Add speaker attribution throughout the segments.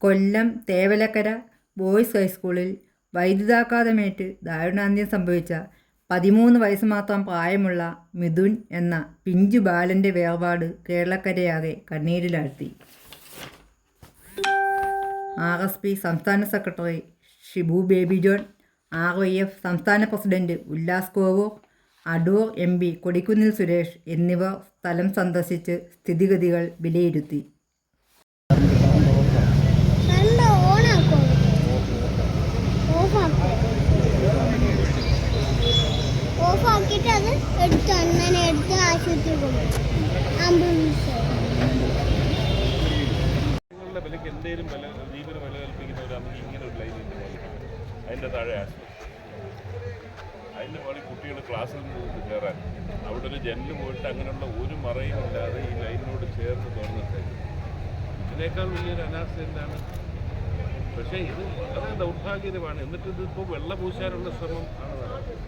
Speaker 1: കൊല്ലം Thevalakkara boys ഹൈസ്കൂളിൽ വൈദ്യുതാഘാതമേറ്റ് ദാരുണാന്ത്യം സംഭവിച്ച 13 വയസ്സ് മാത്രം പ്രായമുള്ള മിഥുൻ എന്ന പിഞ്ചു ബാലൻ്റെ വേർപാട് കേരളക്കരയാകെ കണ്ണീരിലാഴ്ത്തി. RSP സംസ്ഥാന secretary Shibu baby John, RYF സംസ്ഥാന പ്രസിഡന്റ് ഉല്ലാസ് കോവൂർ, അടൂർ MP കൊടിക്കുന്നിൽ സുരേഷ് എന്നിവർ സ്ഥലം സന്ദർശിച്ച് സ്ഥിതിഗതികൾ വിലയിരുത്തി.
Speaker 2: വിലക്ക് എന്തെങ്കിലും ജീവന് വില കൽപ്പിക്കുന്നവരാണെങ്കിൽ ഇങ്ങനെ ഒരു ലൈൻ അതിൻ്റെ താഴെ അതിൻ്റെ മുകളിൽ കുട്ടികൾ ക്ലാസ്സിൽ നിന്ന് കയറാൻ അവിടെ ഒരു ജനൽ പോയിട്ട് അങ്ങനെയുള്ള ഒരു മറയും ഇല്ലാതെ ഈ ലൈനിനോട് ചേർന്ന് തുറന്നിട്ട് ഇതിനേക്കാൾ വലിയൊരു അനാസ്ഥ എന്താണ്? പക്ഷേ ഇത് വളരെ ദൗർഭാഗ്യകരമാണ്. എന്നിട്ട് ഇതിപ്പോൾ വെള്ളം പൂശാനുള്ള ശ്രമം ആണ് നടക്കുന്നത്.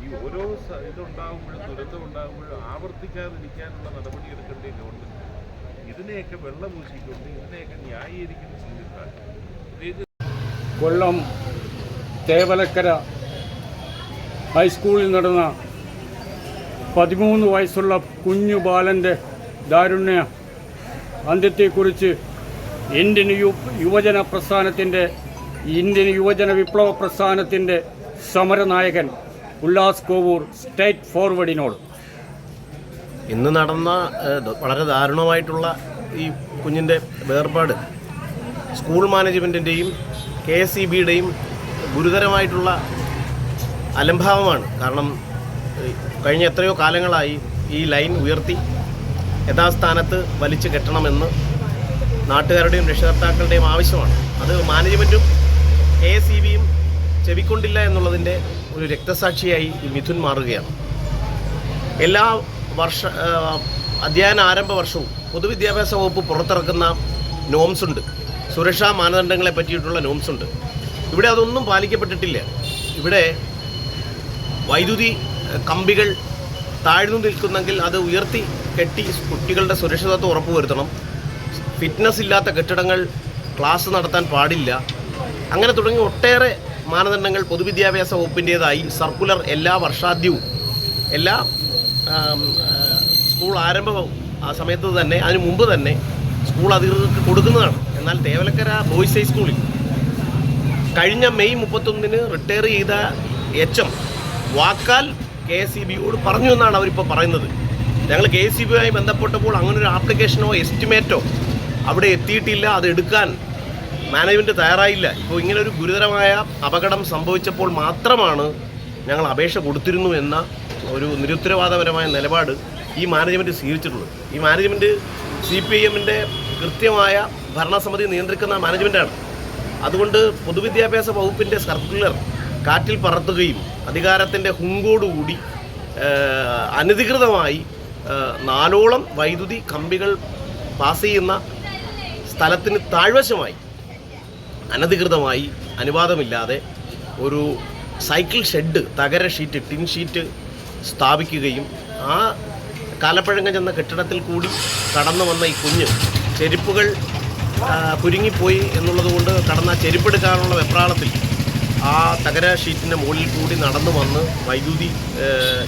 Speaker 2: ഈ ഓരോ ഇതുണ്ടാകുമ്പോഴും ദുരന്തം ഉണ്ടാകുമ്പോഴും ആവർത്തിക്കാതിരിക്കാനുള്ള നടപടി എടുക്കേണ്ട ഗവൺമെൻറ് ഇതിനെയൊക്കെ വെള്ളം പൂശിക്കൊണ്ട് ഇതിനെയൊക്കെ ന്യായീകരിക്കുന്ന ചിന്തിക്കാണ്.
Speaker 3: കൊല്ലം തേവലക്കര ഹൈസ്കൂളിൽ നടന്ന 13 വയസ്സുള്ള കുഞ്ഞു ബാലൻ്റെ ദാരുണ്യ അന്ത്യത്തെക്കുറിച്ച് ഇന്ത്യൻ യുവജന വിപ്ലവ പ്രസ്ഥാനത്തിൻ്റെ സമരനായകൻ ഉല്ലാസ് കോവൂർ സ്റ്റേറ്റ് ഫോർവേഡിനോട്
Speaker 4: ഇന്ന് നടന്ന വളരെ ദാരുണമായിട്ടുള്ള ഈ കുഞ്ഞിൻ്റെ വേർപാട് സ്കൂൾ മാനേജ്മെൻറ്റിൻ്റെയും KSEBയുടെയും ഗുരുതരമായിട്ടുള്ള അലംഭാവമാണ്. കാരണം കഴിഞ്ഞ എത്രയോ കാലങ്ങളായി ഈ ലൈൻ ഉയർത്തി യഥാസ്ഥാനത്ത് വലിച്ചു കെട്ടണമെന്ന് നാട്ടുകാരുടെയും രക്ഷകർത്താക്കളുടെയും ആവശ്യമാണ്. അത് മാനേജ്മെൻറ്റും KSEBയും ചെവിക്കൊണ്ടില്ല എന്നുള്ളതിൻ്റെ ഒരു രക്തസാക്ഷിയായി ഈ മിഥുൻ മാറുകയാണ്. എല്ലാ അധ്യയന ആരംഭ വർഷവും പൊതുവിദ്യാഭ്യാസ വകുപ്പ് പുറത്തിറക്കുന്ന നോംസ് ഉണ്ട്, സുരക്ഷാ മാനദണ്ഡങ്ങളെ പറ്റിയിട്ടുള്ള നോംസ് ഉണ്ട്. ഇവിടെ അതൊന്നും പാലിക്കപ്പെട്ടിട്ടില്ല. ഇവിടെ വൈദ്യുതി കമ്പികൾ താഴ്ന്നു നിൽക്കുന്നെങ്കിൽ അത് ഉയർത്തി കെട്ടി കുട്ടികളുടെ സുരക്ഷിതത്വം ഉറപ്പുവരുത്തണം. ഫിറ്റ്നസ് ഇല്ലാത്ത കെട്ടിടങ്ങൾ ക്ലാസ് നടത്താൻ പാടില്ല. അങ്ങനെ തുടങ്ങി ഒട്ടേറെ മാനദണ്ഡങ്ങൾ പൊതുവിദ്യാഭ്യാസ വകുപ്പിൻ്റേതായി സർക്കുലർ എല്ലാ വർഷാദ്യവും എല്ലാ സ്കൂൾ ആരംഭ സമയത്ത് തന്നെ അതിനു മുമ്പ് തന്നെ സ്കൂൾ അധികൃതർക്ക് കൊടുക്കുന്നതാണ്. എന്നാൽ തേവലക്കര ബോയ്സ് ഹൈസ്കൂളിൽ കഴിഞ്ഞ മെയ് 31 റിട്ടയർ ചെയ്ത HM വാക്കാൽ KSEBയോട് പറഞ്ഞു എന്നാണ് അവരിപ്പോൾ പറയുന്നത്. ഞങ്ങൾ KSEBയുമായി ബന്ധപ്പെട്ടപ്പോൾ അങ്ങനൊരു ആപ്ലിക്കേഷനോ എസ്റ്റിമേറ്റോ അവിടെ എത്തിയിട്ടില്ല, അത് എടുക്കാൻ മാനേജ്മെൻറ്റ് തയ്യാറായില്ല. ഇപ്പോൾ ഇങ്ങനൊരു ഗുരുതരമായ അപകടം സംഭവിച്ചപ്പോൾ മാത്രമാണ് ഞങ്ങൾ അപേക്ഷ കൊടുത്തിരുന്നു എന്ന ഒരു നിരുത്തരവാദപരമായ നിലപാട് ഈ മാനേജ്മെൻറ്റ് സ്വീകരിച്ചിട്ടുള്ളത്. ഈ മാനേജ്മെൻറ്റ് CPIMൻ്റെ കൃത്യമായ ഭരണസമിതി നിയന്ത്രിക്കുന്ന മാനേജ്മെൻറ്റാണ്. അതുകൊണ്ട് പൊതുവിദ്യാഭ്യാസ വകുപ്പിൻ്റെ സർക്കുലർ കാറ്റിൽ പറത്തുകയും അധികാരത്തിൻ്റെ ഹുങ്കോടുകൂടി അനധികൃതമായി 4ഓളം വൈദ്യുതി കമ്പികൾ പാസ് ചെയ്യുന്ന സ്ഥലത്തിന് താഴ്വശമായി അനധികൃതമായി അനുവാദമില്ലാതെ ഒരു സൈക്കിൾ ഷെഡ്, തകര ഷീറ്റ്, ടിൻ ഷീറ്റ് സ്ഥാപിക്കുകയും ആ കാലപ്പഴക്കം ചെന്ന കെട്ടിടത്തിൽ കൂടി കടന്നു വന്ന ഈ കുഞ്ഞ് ചെരുപ്പുകൾ കുരുങ്ങിപ്പോയി എന്നുള്ളതുകൊണ്ട് കടന്ന ചെരുപ്പെടുക്കാനുള്ള വെപ്രാളത്തിൽ ആ തകര ഷീറ്റിൻ്റെ മുകളിൽ കൂടി നടന്നു വന്ന് വൈദ്യുതി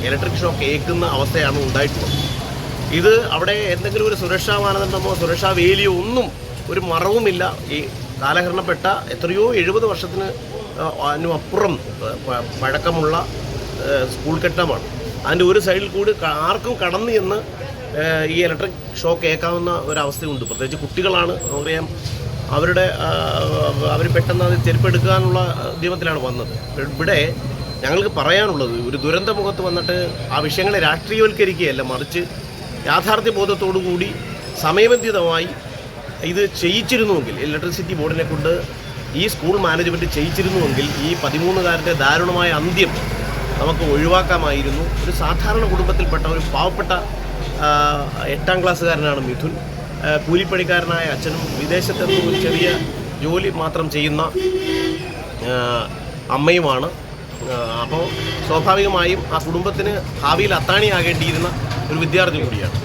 Speaker 4: ഇലക്ട്രിക് ഷോക്ക് ഏൽക്കുന്ന അവസ്ഥയാണ് ഉണ്ടായിട്ടുള്ളത്. ഇത് അവിടെ എന്തെങ്കിലും ഒരു സുരക്ഷാ മാനദണ്ഡമോ സുരക്ഷാ വേലിയോ ഒന്നും ഒരു മറവുമില്ല. ഈ കാലഹരണപ്പെട്ട എത്രയോ 70 വർഷത്തിന് അപ്പുറം പഴക്കമുള്ള സ്കൂൾ കെട്ടിടമാണ്. അതിൻ്റെ ഒരു സൈഡിൽ കൂടി ആർക്കും കടന്നു എന്ന് ഈ ഇലക്ട്രിക് ഷോക്ക് ഏൽക്കാവുന്ന ഒരവസ്ഥയുണ്ട്. പ്രത്യേകിച്ച് കുട്ടികളാണ്, നമുക്കറിയാം, അവർ പെട്ടെന്ന് അത് ചെരുപ്പെടുക്കാനുള്ള ഉദ്യമത്തിലാണ് വന്നത്. ഇവിടെ ഞങ്ങൾക്ക് പറയാനുള്ളത്, ഒരു ദുരന്ത മുഖത്ത് വന്നിട്ട് ആ വിഷയങ്ങളെ രാഷ്ട്രീയവൽക്കരിക്കുകയല്ല, മറിച്ച് യാഥാർത്ഥ്യബോധത്തോടു കൂടി സമയബന്ധിതമായി ഇത് ചെയ്യിച്ചിരുന്നുവെങ്കിൽ, ഇലക്ട്രിസിറ്റി ബോർഡിനെ കൊണ്ട് ഈ സ്കൂൾ മാനേജ്മെൻറ്റ് ചെയ്യിച്ചിരുന്നുവെങ്കിൽ ഈ 13കാരൻ്റെ ദാരുണമായ അന്ത്യം നമുക്ക് ഒഴിവാക്കാമായിരുന്നു. ഒരു സാധാരണ കുടുംബത്തിൽപ്പെട്ട ഒരു പാവപ്പെട്ട 8ാം ക്ലാസ്സുകാരനാണ് മിഥുൻ. കൂലിപ്പണിക്കാരനായ അച്ഛനും വിദേശത്തെന്ന് ഒരു ചെറിയ ജോലി മാത്രം ചെയ്യുന്ന അമ്മയുമാണ്. അപ്പോൾ സ്വാഭാവികമായും ആ കുടുംബത്തിന് ഭാവിയിൽ അത്താണിയാകേണ്ടിയിരുന്ന ഒരു വിദ്യാർത്ഥി കൂടിയാണ്.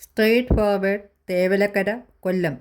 Speaker 1: സ്ട്രെയിറ്റ് ഫോർവേഡ് തേവലക്കര കൊല്ലം.